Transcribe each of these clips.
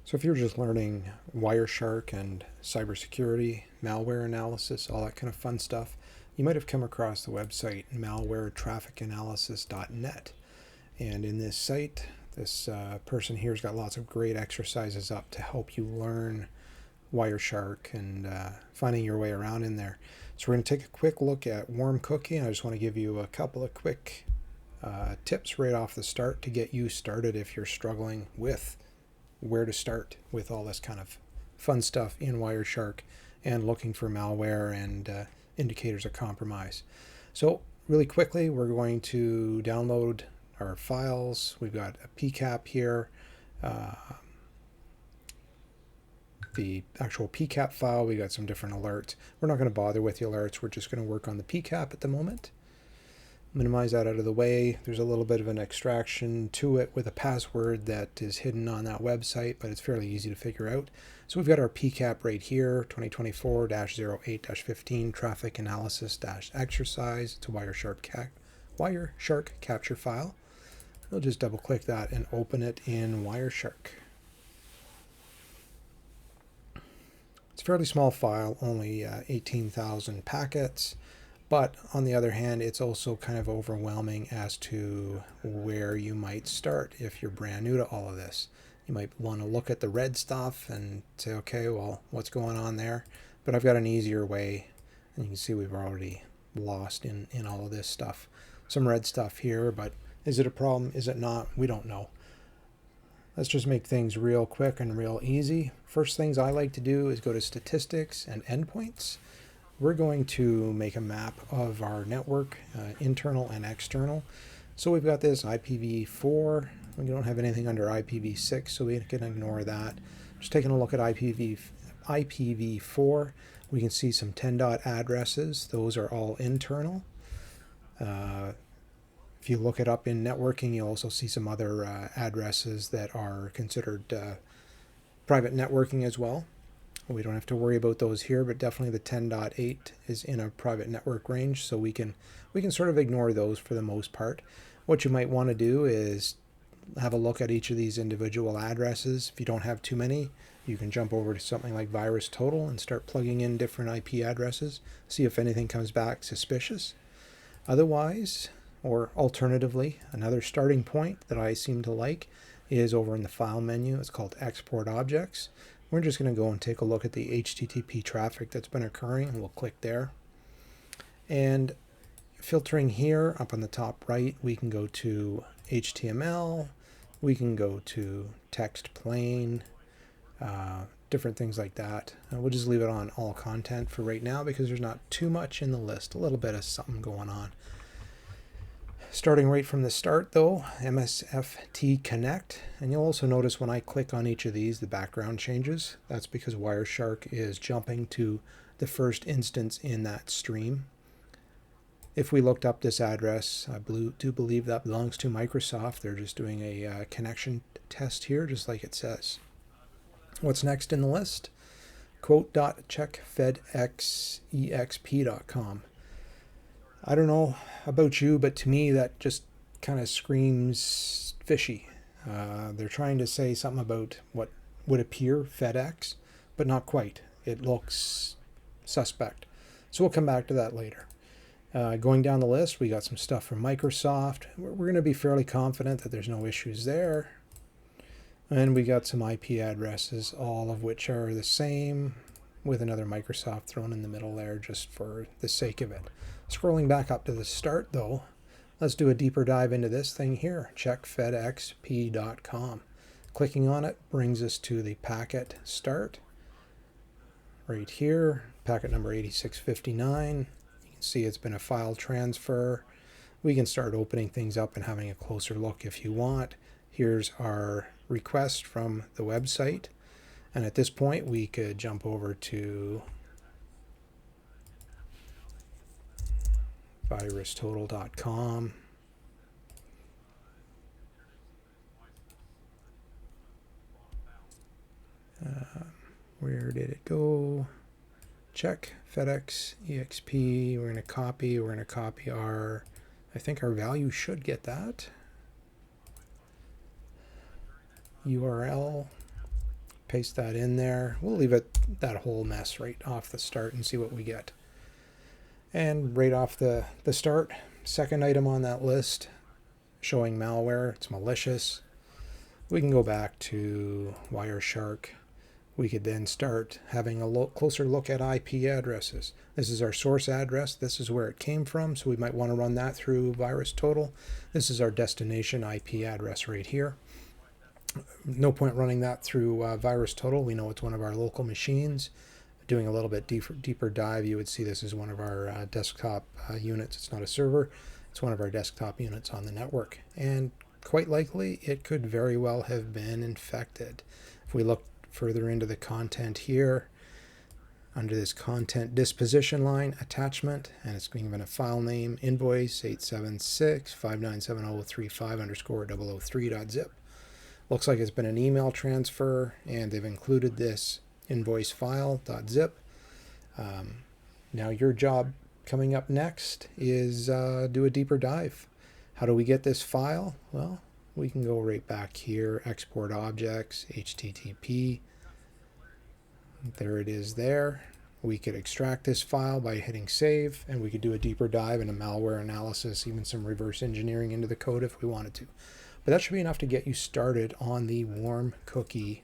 So if you're just learning Wireshark and cybersecurity, malware analysis, all that kind of fun stuff, you might have come across the website malwaretrafficanalysis.net. And in this site, this person here has got lots of great exercises up to help you learn Wireshark and finding your way around in there. So we're going to take a quick look at WarmCookie, and I just want to give you a couple of quick tips right off the start to get you started if you're struggling with where to start with all this kind of fun stuff in Wireshark and looking for malware and indicators of compromise. So really quickly, we're going to download our files. We've got a PCAP here, the actual PCAP file. We got some different alerts. We're not going to bother with the alerts. We're just going to work on the PCAP at the moment. Minimize that out of the way. There's a little bit of an extraction to it with a password that is hidden on that website, but it's fairly easy to figure out. So we've got our PCAP right here, 2024-08-15 traffic analysis-exercise. It's a Wireshark capture file. We'll just double click that and open it in Wireshark. It's a fairly small file, only 18,000 packets. But on the other hand, it's also kind of overwhelming as to where you might start if you're brand new to all of this. You might want to look at the red stuff and say, okay, well, what's going on there? But I've got an easier way. And you can see we've already lost in all of this stuff. Some red stuff here, but is it a problem? Is it not? We don't know. Let's just make things real quick and real easy. First things I like to do is go to statistics and endpoints. We're going to make a map of our network, internal and external. So we've got this IPv4. We don't have anything under IPv6, so we can ignore that. Just taking a look at IPv4, we can see some 10 dot addresses. Those are all internal. If you look it up in networking, you'll also see some other addresses that are considered private networking as well. We don't have to worry about those here, but definitely the 10.8 is in a private network range, so we can sort of ignore those for the most part. What you might want to do is have a look at each of these individual addresses. If you don't have too many, you can jump over to something like VirusTotal and start plugging in different IP addresses, see if anything comes back suspicious. Otherwise, or alternatively, another starting point that I seem to like is over in the file menu. It's called Export Objects. We're just going to go and take a look at the HTTP traffic that's been occurring, and we'll click there. And filtering here up on the top right, we can go to HTML, we can go to text plain, different things like that. We'll just leave it on all content for right now because there's not too much in the list, a little bit of something going on. Starting right from the start though, MSFT Connect, and you'll also notice when I click on each of these, the background changes. That's because Wireshark is jumping to the first instance in that stream. If we looked up this address, I do believe that belongs to Microsoft. They're just doing a connection test here, just like it says. What's next in the list? Quote.checkfedexexp.com. I don't know about you, but to me that just kind of screams fishy. They're trying to say something about what would appear FedEx, but not quite. It looks suspect. So we'll come back to that later. Going down the list, we got some stuff from Microsoft. We're going to be fairly confident that there's no issues there. And we got some IP addresses, all of which are the same, with another Microsoft thrown in the middle there just for the sake of it. Scrolling back up to the start though, let's do a deeper dive into this thing here, checkfedexp.com. Clicking on it brings us to the packet start. Right here, packet number 8659. You can see it's been a file transfer. We can start opening things up and having a closer look if you want. Here's our request from the website. And at this point, we could jump over to virustotal.com. Where did it go? Check FedEx EXP. We're going to copy our, I think our value should get that. URL. paste that in there. We'll leave it that whole mess right off the start and see what we get. And right off the start, second item on that list, showing malware. It's malicious. We can go back to Wireshark. We could then start having a closer look at IP addresses. This is our source address. This is where it came from, so we might want to run that through VirusTotal. This is our destination IP address right here. No point running that through VirusTotal. We know it's one of our local machines. Doing a little bit deeper dive, you would see this is one of our desktop units. It's not a server. It's one of our desktop units on the network. And quite likely, it could very well have been infected. If we look further into the content here, under this content disposition line attachment, and it's being given a file name, invoice 876597035_003.zip. Looks like it's been an email transfer, and they've included this invoice file.zip. Now your job coming up next is do a deeper dive. How do we get this file? Well, we can go right back here, export objects, HTTP. There it is there. We could extract this file by hitting save, and we could do a deeper dive into malware analysis, even some reverse engineering into the code if we wanted to. But that should be enough to get you started on the WarmCookie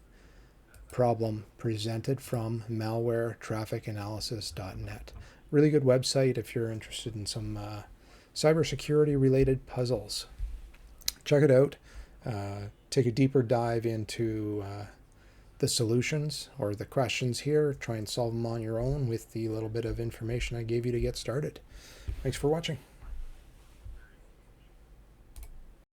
problem presented from malwaretrafficanalysis.net. Really good website if you're interested in some cybersecurity related puzzles. Check it out. Take a deeper dive into the solutions or the questions here. Try and solve them on your own with the little bit of information I gave you to get started. Thanks for watching.